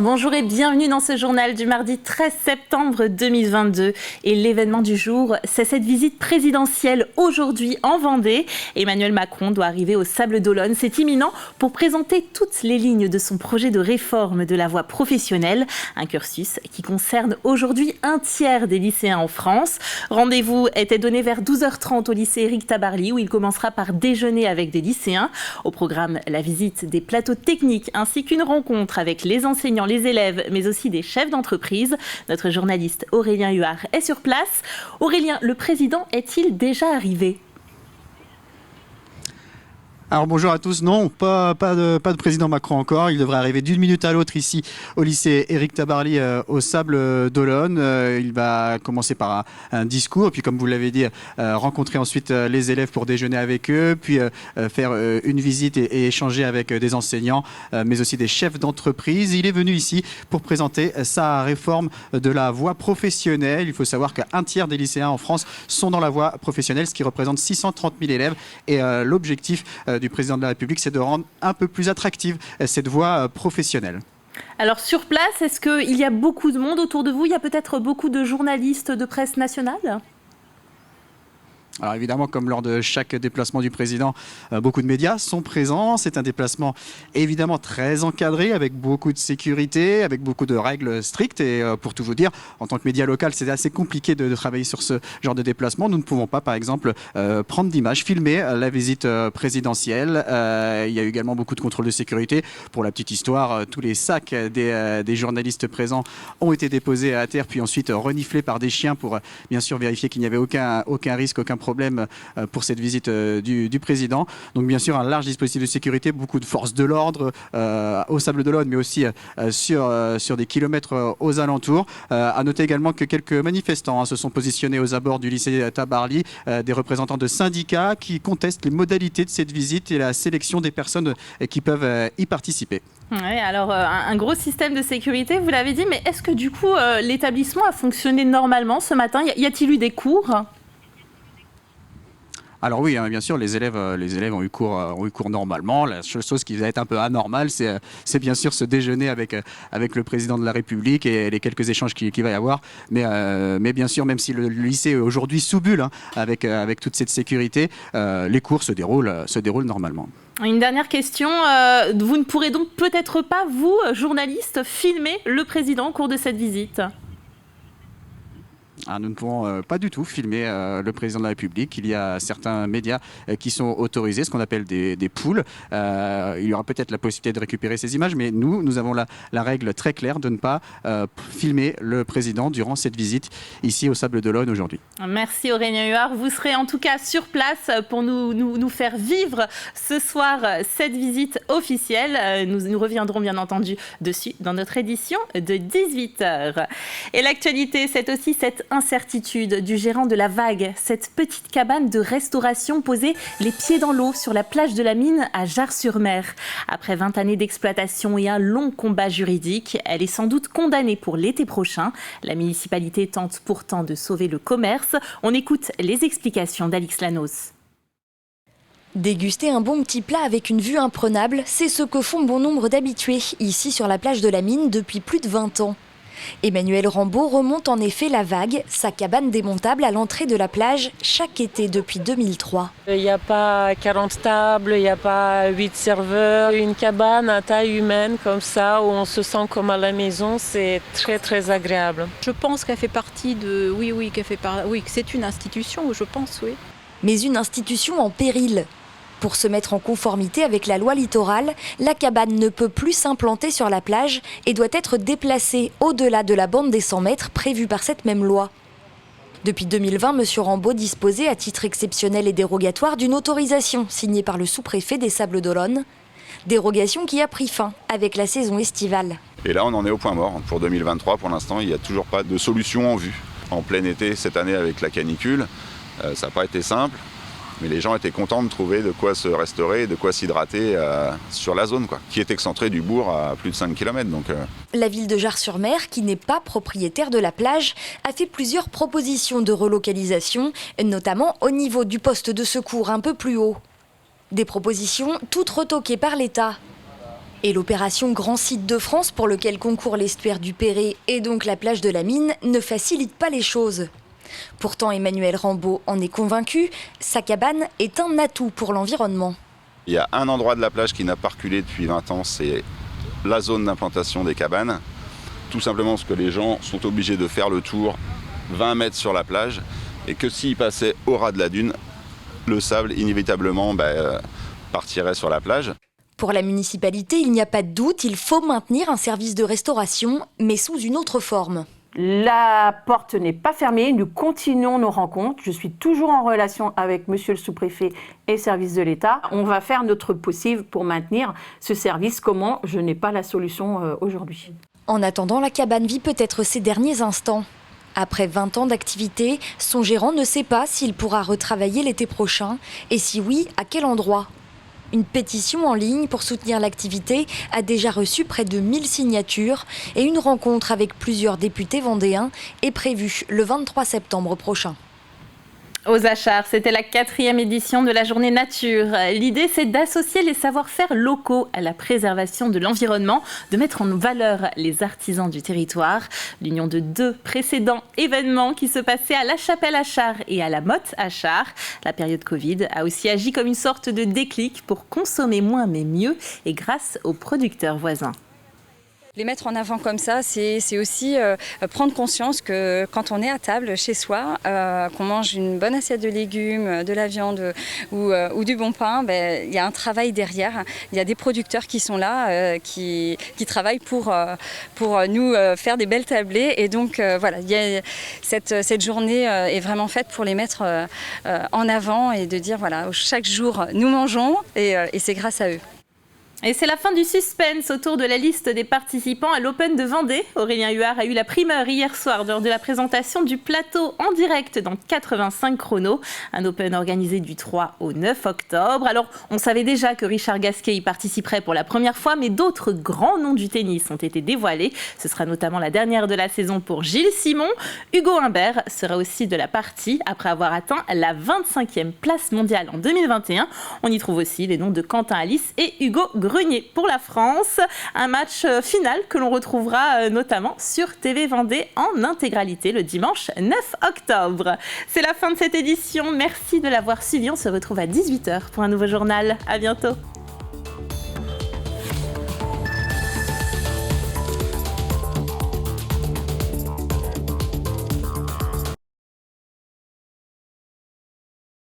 Bonjour et bienvenue dans ce journal du mardi 13 septembre 2022. Et l'événement du jour, c'est cette visite présidentielle aujourd'hui en Vendée. Emmanuel Macron doit arriver au Sables d'Olonne. C'est imminent pour présenter toutes les lignes de son projet de réforme de la voie professionnelle. Un cursus qui concerne aujourd'hui un tiers des lycéens en France. Rendez-vous était donné vers 12h30 au lycée Éric Tabarly où il commencera par déjeuner avec des lycéens. Au programme, la visite des plateaux techniques ainsi qu'une rencontre avec les enseignants, les élèves, mais aussi des chefs d'entreprise. Notre journaliste Aurélien Huard est sur place. Aurélien, le président est-il déjà arrivé ? Alors bonjour à tous, non, pas de président Macron encore, il devrait arriver d'une minute à l'autre ici au lycée Éric Tabarly au Sables d'Olonne. Il va commencer par un discours, puis comme vous l'avez dit, rencontrer ensuite les élèves pour déjeuner avec eux, puis faire une visite et échanger avec des enseignants, mais aussi des chefs d'entreprise. Il est venu ici pour présenter sa réforme de la voie professionnelle. Il faut savoir qu'un tiers des lycéens en France sont dans la voie professionnelle, ce qui représente 630 000 élèves. Et l'objectif du président de la République, c'est de rendre un peu plus attractive cette voie professionnelle. Alors sur place, est-ce qu'il y a beaucoup de monde autour de vous ? Il y a peut-être beaucoup de journalistes de presse nationale ? Alors évidemment, comme lors de chaque déplacement du président, beaucoup de médias sont présents. C'est un déplacement évidemment très encadré, avec beaucoup de sécurité, avec beaucoup de règles strictes. Et pour tout vous dire, en tant que média local, c'est assez compliqué de travailler sur ce genre de déplacement. Nous ne pouvons pas, par exemple, prendre d'images, filmer la visite présidentielle. Il y a eu également beaucoup de contrôles de sécurité. Pour la petite histoire, tous les sacs des journalistes présents ont été déposés à terre, puis ensuite reniflés par des chiens pour bien sûr vérifier qu'il n'y avait aucun risque, aucun problème pour cette visite du président. Donc bien sûr un large dispositif de sécurité, beaucoup de forces de l'ordre au Sables d'Olonne, mais aussi sur des kilomètres aux alentours. À noter également que quelques manifestants se sont positionnés aux abords du lycée Tabarly, des représentants de syndicats qui contestent les modalités de cette visite et la sélection des personnes qui peuvent y participer. Oui, alors un gros système de sécurité, vous l'avez dit, mais est-ce que du coup l'établissement a fonctionné normalement ce matin ? Y a-t-il eu des cours ? Alors oui, hein, bien sûr, les élèves ont eu cours normalement. La seule chose qui va être un peu anormale, c'est bien sûr ce déjeuner avec le président de la République et les quelques échanges qu'il va y avoir. Mais bien sûr, même si le lycée est aujourd'hui sous bulle, hein, avec toute cette sécurité, les cours se déroulent normalement. Une dernière question, vous ne pourrez donc peut-être pas, vous, journalistes, filmer le président au cours de cette visite ? Nous ne pouvons pas du tout filmer le président de la République. Il y a certains médias qui sont autorisés, ce qu'on appelle des pools. Il y aura peut-être la possibilité de récupérer ces images, mais nous avons la règle très claire de ne pas filmer le président durant cette visite ici au Sables d'Olonne aujourd'hui. Merci Aurélien Huard. Vous serez en tout cas sur place pour nous faire vivre ce soir cette visite officielle. Nous reviendrons bien entendu dessus dans notre édition de 18h. Et l'actualité, c'est aussi cette incertitude du gérant de la Vague, cette petite cabane de restauration posée les pieds dans l'eau sur la plage de la Mine à Jars-sur-Mer. Après 20 années d'exploitation et un long combat juridique, elle est sans doute condamnée pour l'été prochain. La municipalité tente pourtant de sauver le commerce. On écoute les explications d'Alix Lanos. Déguster un bon petit plat avec une vue imprenable, c'est ce que font bon nombre d'habitués ici sur la plage de la Mine depuis plus de 20 ans. Emmanuel Rambaud remonte en effet la Vague, sa cabane démontable à l'entrée de la plage, chaque été depuis 2003. Il n'y a pas 40 tables, il n'y a pas 8 serveurs. Une cabane à taille humaine comme ça, où on se sent comme à la maison, c'est très très agréable. Je pense qu'elle fait partie de... Oui, que c'est une institution, je pense, oui. Mais une institution en péril. Pour se mettre en conformité avec la loi littorale, la cabane ne peut plus s'implanter sur la plage et doit être déplacée au-delà de la bande des 100 mètres prévue par cette même loi. Depuis 2020, M. Rambaud disposait à titre exceptionnel et dérogatoire d'une autorisation signée par le sous-préfet des Sables d'Olonne. Dérogation qui a pris fin avec la saison estivale. Et là, on en est au point mort. Pour 2023, pour l'instant, il n'y a toujours pas de solution en vue. En plein été, cette année, avec la canicule, ça n'a pas été simple. Mais les gens étaient contents de trouver de quoi se restaurer, de quoi s'hydrater sur la zone, qui est excentrée du bourg à plus de 5 km. La ville de Jars-sur-Mer, qui n'est pas propriétaire de la plage, a fait plusieurs propositions de relocalisation, notamment au niveau du poste de secours un peu plus haut. Des propositions toutes retoquées par l'État. Et l'opération Grand Site de France, pour lequel concourt l'estuaire du Perret et donc la plage de la Mine, ne facilite pas les choses. Pourtant, Emmanuel Rambaud en est convaincu, sa cabane est un atout pour l'environnement. Il y a un endroit de la plage qui n'a pas reculé depuis 20 ans, c'est la zone d'implantation des cabanes. Tout simplement parce que les gens sont obligés de faire le tour 20 mètres sur la plage et que s'ils passaient au ras de la dune, le sable inévitablement partirait sur la plage. Pour la municipalité, il n'y a pas de doute, il faut maintenir un service de restauration, mais sous une autre forme. La porte n'est pas fermée, nous continuons nos rencontres. Je suis toujours en relation avec monsieur le sous-préfet et service de l'État. On va faire notre possible pour maintenir ce service. Comment ? Je n'ai pas la solution aujourd'hui. En attendant, la cabane vit peut-être ses derniers instants. Après 20 ans d'activité, son gérant ne sait pas s'il pourra retravailler l'été prochain. Et si oui, à quel endroit ? Une pétition en ligne pour soutenir l'activité a déjà reçu près de 1000 signatures et une rencontre avec plusieurs députés vendéens est prévue le 23 septembre prochain. Aux Achards, c'était la 4e édition de la Journée Nature. L'idée, c'est d'associer les savoir-faire locaux à la préservation de l'environnement, de mettre en valeur les artisans du territoire. L'union de 2 précédents événements qui se passaient à La Chapelle-Achard et à la Motte-Achard. La période Covid a aussi agi comme une sorte de déclic pour consommer moins mais mieux et grâce aux producteurs voisins. Les mettre en avant comme ça, c'est aussi prendre conscience que quand on est à table chez soi, qu'on mange une bonne assiette de légumes, de la viande ou du bon pain, il y a un travail derrière. Il y a des producteurs qui sont là, qui travaillent pour nous faire des belles tablées. Et donc voilà, cette journée est vraiment faite pour les mettre en avant et de dire voilà, chaque jour nous mangeons et c'est grâce à eux. Et c'est la fin du suspense autour de la liste des participants à l'Open de Vendée. Aurélien Huard a eu la primeur hier soir lors de la présentation du plateau en direct dans 85 chronos. Un Open organisé du 3 au 9 octobre. Alors, on savait déjà que Richard Gasquet y participerait pour la première fois, mais d'autres grands noms du tennis ont été dévoilés. Ce sera notamment la dernière de la saison pour Gilles Simon. Hugo Humbert sera aussi de la partie après avoir atteint la 25e place mondiale en 2021. On y trouve aussi les noms de Quentin Alice et Hugo Grenier pour la France. Un match final que l'on retrouvera notamment sur TV Vendée en intégralité le dimanche 9 octobre. C'est la fin de cette édition. Merci de l'avoir suivi. On se retrouve à 18h pour un nouveau journal. À bientôt.